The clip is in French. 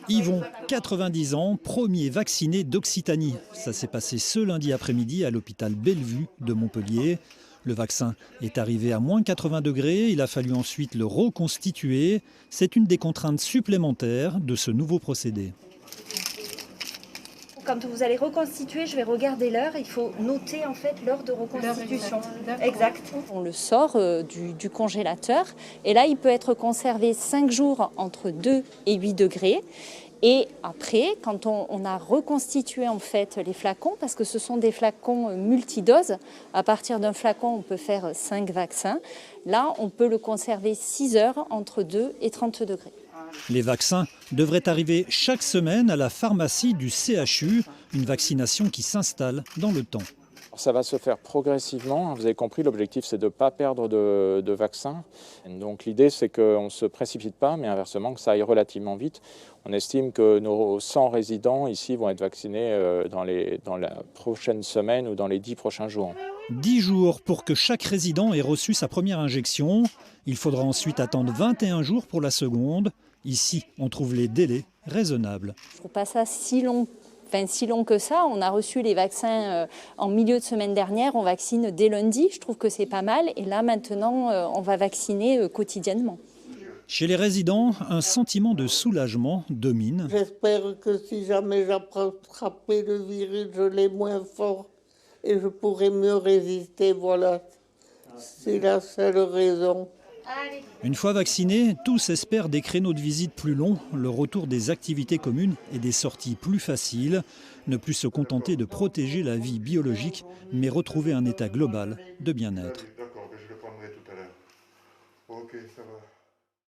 Yvon, 90 ans, premier vacciné d'Occitanie. Ça s'est passé ce lundi après-midi à l'hôpital Bellevue de Montpellier. Le vaccin est arrivé à moins 80 degrés, il a fallu ensuite le reconstituer. C'est une des contraintes supplémentaires de ce nouveau procédé. Quand vous allez reconstituer, je vais regarder l'heure. Il faut noter en fait l'heure de reconstitution. Exact. On le sort du congélateur et là, il peut être conservé 5 jours entre 2 et 8 degrés. Et après, quand on a reconstitué en fait les flacons, parce que ce sont des flacons multidoses, à partir d'un flacon, on peut faire 5 vaccins. Là, on peut le conserver 6 heures entre 2 et 30 degrés. Les vaccins devraient arriver chaque semaine à la pharmacie du CHU, une vaccination qui s'installe dans le temps. Ça va se faire progressivement. Vous avez compris, l'objectif, c'est de ne pas perdre de vaccins. Donc l'idée, c'est qu'on ne se précipite pas, mais inversement, que ça aille relativement vite. On estime que nos 100 résidents ici vont être vaccinés dans la prochaine semaine ou dans les 10 prochains jours. 10 jours pour que chaque résident ait reçu sa première injection. Il faudra ensuite attendre 21 jours pour la seconde. Ici, on trouve les délais raisonnables. Je ne trouve pas ça si long que ça. On a reçu les vaccins en milieu de semaine dernière. On vaccine dès lundi. Je trouve que c'est pas mal. Et là, maintenant, on va vacciner quotidiennement. Chez les résidents, un sentiment de soulagement domine. J'espère que si jamais j'attrape le virus, je l'ai moins fort et je pourrai mieux résister. Voilà, c'est la seule raison. Une fois vaccinés, tous espèrent des créneaux de visite plus longs, le retour des activités communes et des sorties plus faciles. Ne plus se contenter de protéger la vie biologique, mais retrouver un état global de bien-être.